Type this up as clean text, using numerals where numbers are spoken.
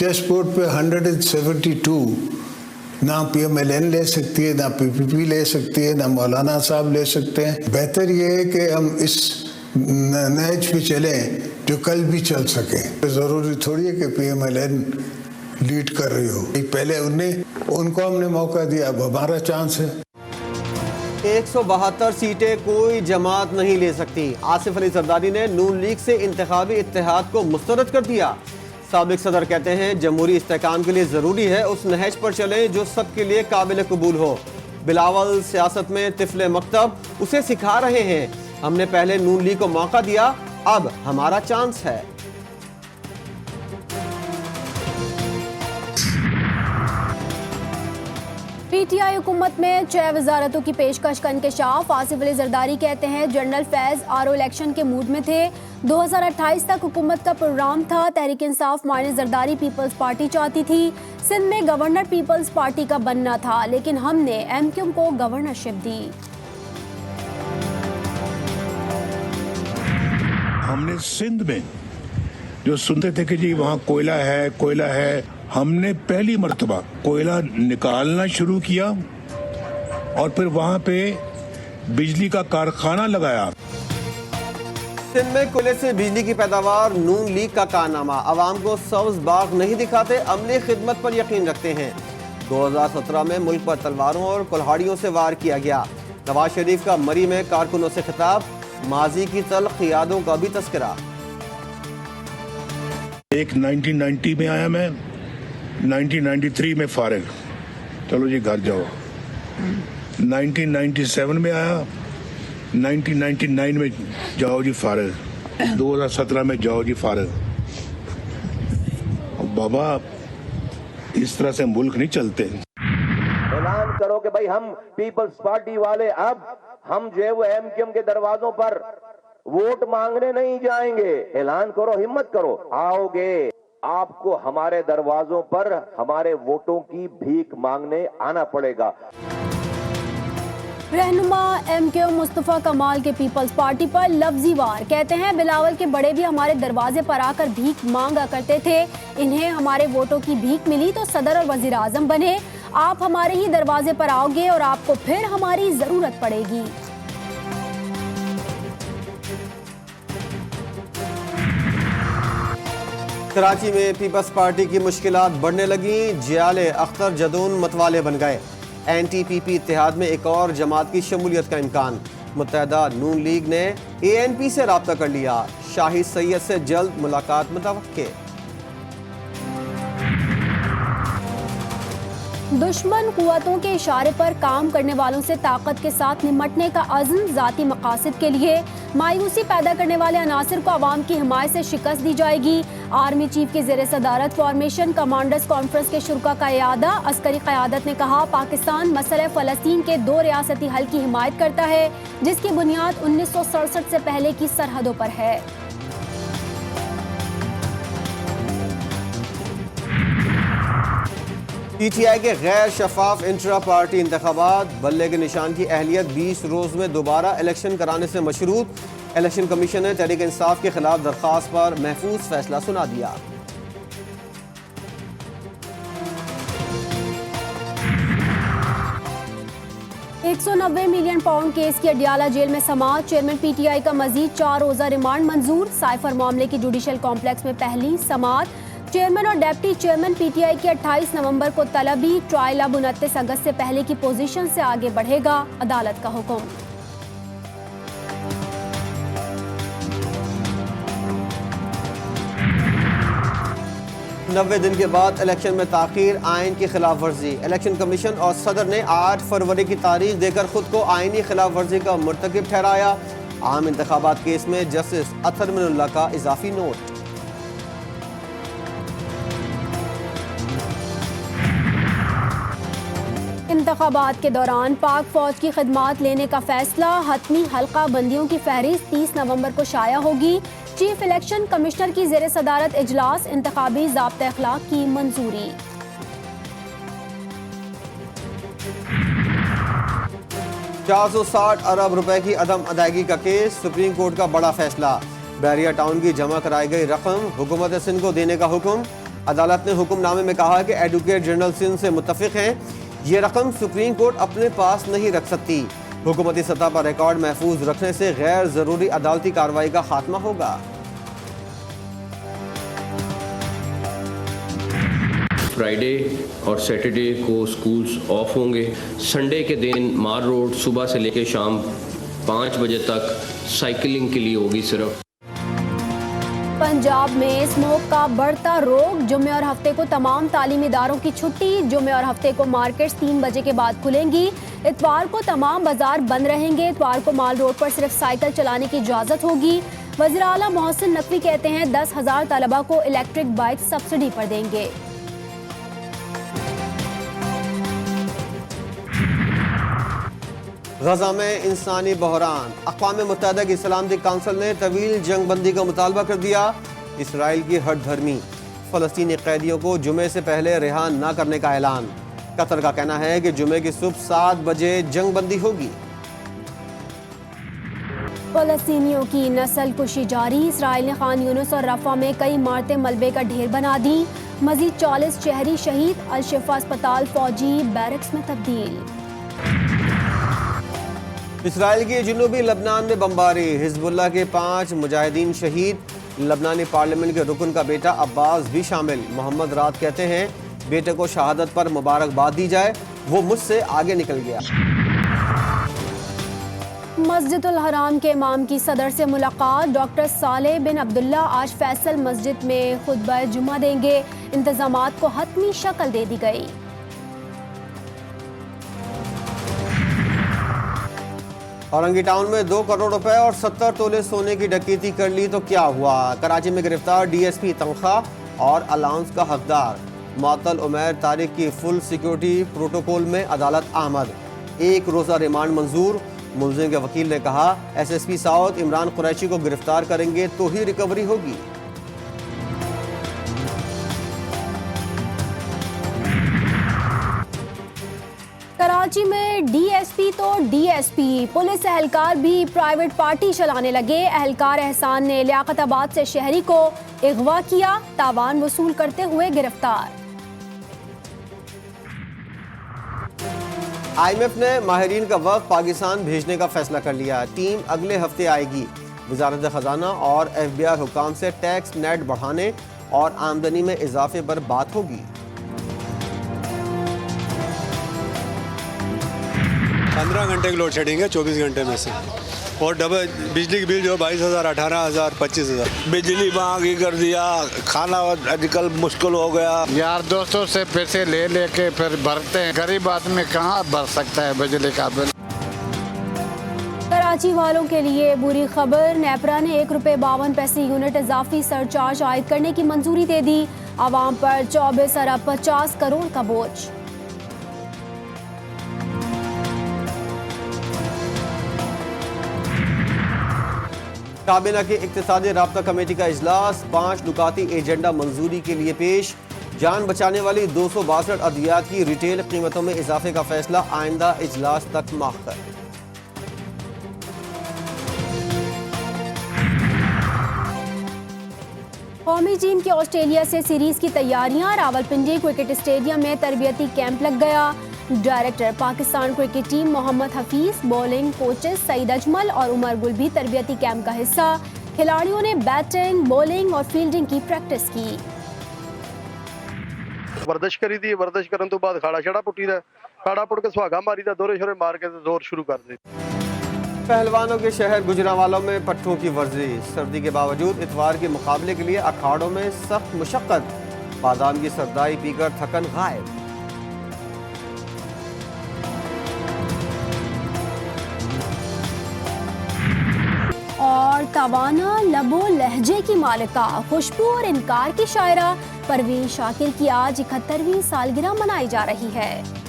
Chess board पे 172 ना PMLN ले सकती है, ना PPP ले सकती है, ना मौलाना साहब ले सकते हैं। बेहतर ये है कि हम इस नहज पे चलें जो कल भी चल सके। ज़रूरी थोड़ी है कि PMLN लीड कर रही हो, पहले उनको हमने मौका दिया, अब हमारा चांस है। 172 सीटें कोई जमात नहीं ले सकती। आसिफ अली जरदारी ने नून लीग से इंतखाबी इत्तेहाद को मुस्तरद कर दिया। साबिक सदर कहते हैं जमहूरी इस्तेहकाम के लिए ज़रूरी है उस नहज पर चलें जो सबके लिए काबिल कबूल हो। बिलावल सियासत में तिफले मकतब उसे सिखा रहे हैं। हमने पहले नून लीग को मौका दिया, अब हमारा चांस है। PTI हुकूमत में 6 वजारतों की पेशकश का इंकशाफ। आसिफ अली जरदारी कहते हैं जनरल फैज RO इलेक्शन के मूड में थे। 2028 तक हुकूमत का प्रोग्राम था। Tehreek Insaf minus Zardari peoples party चाहती थी। सिंध में गवर्नर पीपल्स पार्टी का बनना था, लेकिन हमने MQM को गवर्नरशिप दी। हमने सिंध में जो सुनते थे कि जी वहाँ कोयला है, हमने पहली मर्तबा कोयला निकालना शुरू किया और फिर वहाँ पे बिजली का कारखाना लगाया। सिंध में कोयले से बिजली की पैदावार नून लीग का कारनामा। अवाम को सब्ज बाग नहीं दिखाते, अमली खिदमत पर यकीन रखते हैं। 2017 में मुल्क पर तलवारों और कुल्हाड़ियों से वार किया गया। नवाज शरीफ का मरी में कारकुनों से खिताब, माजी की तल्ख यादों का भी तस्करा। एक 1990 में आया मैं, 1993 में फारिग, चलो जी घर जाओ। 1997 में आया, 1999 में जाओ जी फारिग, 2017 में जाओ जी फारिग। बाबा इस तरह से मुल्क नहीं चलते। ऐलान करो कि भाई हम पीपल्स पार्टी वाले अब हम जो है वो MQM के दरवाजों पर वोट मांगने नहीं जाएंगे। ऐलान करो, हिम्मत करो, आओगे। आपको हमारे दरवाजों पर हमारे वोटों की भीख मांगने आना पड़ेगा। रहनुमा MQM मुस्तफा कमाल के पीपल्स पार्टी पर लफ्जी वार। कहते हैं बिलावल के बड़े भी हमारे दरवाजे पर आकर भीख मांगा करते थे, इन्हें हमारे वोटों की भीख मिली तो सदर और वजीर आजम बने। आप हमारे ही दरवाजे पर आओगे और आपको फिर हमारी जरूरत पड़ेगी। कराची में पीपल्स पार्टी की मुश्किलात बढ़ने लगी। जियाले अख्तर जदून मतवाले बन गए। NTPP इत्तेहाद में एक और जमात की शमूलियत का इम्कान। मुत्तहदा नून लीग ने ANP से राब्ता कर लिया। शाहिद सैयद से जल्द मुलाकात मुतवक्के। दुश्मन कुव्वतों के इशारे पर काम करने वालों से ताकत के साथ निमटने का अज़्म ज़ाती मकासद के लिए मायूसी पैदा करने वाले अनासिर को अवाम की हिमायत से शिकस्त दी जाएगी। आर्मी चीफ के ज़ेरे सदारत फॉर्मेशन कमांडर्स कॉन्फ्रेंस के शुरका का इयादा। अस्करी क़यादत ने कहा पाकिस्तान मसले फ़लस्तीन के 2 रियासती हल की हिमायत करता है, जिसकी बुनियाद 1967 से पहले की सरहदों पर है। PTI के गैर शफाफ इंट्रा पार्टी इंतखाबात। बल्ले के निशान की अहलियत 20 रोज में दोबारा इलेक्शन कराने से मशरूत। इलेक्शन कमीशन ने तहरीक इंसाफ के खिलाफ दरख्वास्त पर महफूज फैसला सुना दिया। £190 मिलियन केस की अडियाला जेल में समाअत। चेयरमैन PTI का मजीद 4 रोजा रिमांड मंजूर। साइफर मामले की जुडिशल कॉम्प्लेक्स में पहली समाअत। चेयरमैन और डेप्टी चेयरमैन PTI की 28 नवंबर को तलबी। ट्रायल अब 29 अगस्त से पहले की पोजीशन से आगे बढ़ेगा, अदालत का हुक्म। नब्बे दिन के बाद इलेक्शन में ताखीर, आइन की खिलाफ वर्जी। इलेक्शन कमीशन और सदर ने 8 फरवरी की तारीख देकर खुद को आइनी खिलाफ वर्जी का मुर्तकिब ठहराया। आम इंतखाबात केस में जस्टिस अतहर मिनुल्लाह का इजाफी नोट। इंतखाबात के दौरान पाक फौज की खिदमात लेने का फैसला। हतमी हल्का बंदियों की फहरिस्त 30 नवंबर को शाया होगी। चीफ इलेक्शन कमिश्नर की ज़ेरे सदारत इजलास। इंतखाबी ज़ाब्ता अखलाक की मंजूरी। ₹460 अरब की अदम अदायगी का केस। सुप्रीम कोर्ट का बड़ा फैसला। बैरिया टाउन की जमा कराई गई रकम हुकूमत सिंध को देने का हुक्म। अदालत ने हुक्मनामे में कहा कि एडवोकेट जनरल सिंध से मुत्तफिक हैं, ये रकम सुप्रीम कोर्ट अपने पास नहीं रख सकती। हुकूमती सतह पर रिकॉर्ड महफूज रखने से गैर जरूरी अदालती कार्रवाई का खात्मा होगा। फ्राइडे और सैटरडे को स्कूल्स ऑफ होंगे। संडे के दिन मार रोड सुबह से लेकर शाम 5 बजे तक साइकिलिंग के लिए होगी सिर्फ। पंजाब में स्मोक का बढ़ता रोग, जुम्मे और हफ्ते को तमाम तालीमी इदारों की छुट्टी। जुम्मे और हफ्ते को मार्केट्स 3 बजे के बाद खुलेंगी। इतवार को तमाम बाजार बंद रहेंगे। इतवार को माल रोड पर सिर्फ साइकिल चलाने की इजाज़त होगी। वज़ीर आला मोहसिन नकवी कहते हैं 10,000 तलबा को इलेक्ट्रिक बाइक सब्सिडी पर देंगे। गजा में इंसानी बहरान, अक़वाम मुत्तहिदा की सलामती काउंसिल ने तवील जंग बंदी का मुतालबा कर दिया। इसराइल की हट धर्मी, फ़लस्तीनी कैदियों को जुमे से पहले रिहा न करने का ऐलान। कतर का कहना है कि जुमे की सुबह 7 बजे जंग बंदी होगी। फ़लस्तीनियों की नस्ल कुशी जारी, इसराइल ने खान यूनुस और रफ़ा में कई इमारतें मलबे का ढेर बना दी। मजीद 40 शहरी शहीद, अल शिफा अस्पताल फौजी बैरक्स में तब्दील। इसराइल के जनूबी लबनान में बमबारी, हिजबुल्लाह के 5 मुजाहिदीन शहीद। लबनानी पार्लियामेंट के रुकन का बेटा अब्बास भी शामिल। मोहम्मद रात कहते हैं बेटे को शहादत पर मुबारकबाद दी जाए, वो मुझसे आगे निकल गया। मस्जिदुल हराम के इमाम की सदर से मुलाकात, डॉक्टर सालेह बिन अब्दुल्ला आज फैसल मस्जिद में खुतबा जुमा देंगे। इंतजामात को हतमी शक्ल दे दी गई। औरंगी टाउन में 2 करोड़ रुपए और 70 तोले सोने की डकैती कर ली तो क्या हुआ। कराची में गिरफ्तार डीएसपी तनख्वाह और अलाउंस का हकदार। मुअत्तल उमैर तारिक की फुल सिक्योरिटी प्रोटोकॉल में अदालत आमद। 1 रोज़ा रिमांड मंजूर। मुलजिम के वकील ने कहा एसएसपी साउथ इमरान कुरैशी को गिरफ्तार करेंगे तो ही रिकवरी होगी। कराची में डीएसपी तो डीएसपी, पुलिस एहलकार भी प्राइवेट पार्टी चलाने लगे। एहलकार एहसान ने लियाकताबाद से शहरी को अगवा किया, तावान वसूल करते हुए गिरफ्तार। IMF ने माहिरीन का वक्त पाकिस्तान भेजने का फैसला कर लिया। टीम अगले हफ्ते आएगी। वजारत खजाना और FBI हुकाम से टैक्स नेट बढ़ाने और आमदनी में इजाफे पर बात होगी। 15 घंटे की लोड शेडिंग है 24 घंटे में से, और डबल बिजली की बिल जो 22,000, 18,000, 25,000। बिजली महंगी कर दिया, खाना आजकल मुश्किल हो गया। यार दोस्तों से पैसे ले लेके फिर भरते हैं, गरीब आदमी कहाँ भर सकता है बिजली का बिल। कराची वालों के लिए बुरी खबर, नेपरा ने ₹1.52 यूनिट इजाफी सरचार्ज आयद करने की मंजूरी दे दी। आवाम पर 24 अरब 50 करोड़ का बोझ। काबीना की इक्तिसादी राब्ता कमेटी का इजलास, 5 नुकाती एजेंडा मंजूरी के लिए पेश। जान बचाने वाली 262 अद्वियात की रिटेल कीमतों में इजाफे का फैसला आइंदा इजलास तक मअख्खर। कौमी टीम की ऑस्ट्रेलिया से सीरीज की तैयारियां, रावलपिंडी क्रिकेट स्टेडियम में तरबियती कैंप लग गया। Director Pakistan cricket team Mohammad Hafeez, bowling coaches Saeed Ajmal और उमर गुल भी तरबियती कैंप का हिस्सा। खिलाड़ियों ने बैटिंग, बॉलिंग और फील्डिंग की प्रैक्टिस की। वर्जिश करी थी, वर्जिश करने तो बाद खाड़ा छड़ा पुट्टी दा, खाड़ा पुट के सुहागा मारी दा, दोरे शोरे मार के जोर शुरू कर दी। पहलवानों के शहर गुजरांवाला में पट्टों की वर्जिश, सर्दी के बावजूद इतवार के मुकाबले के लिए अखाड़ों में सख्त मुशक्कत। बादाम की सरदाई पीकर थकन गायब। और तवाना लबो लहजे की मालिका, खुशबू और इनकार की शायरा परवीन शाकिर की आज 71वीं सालगिरह मनाई जा रही है।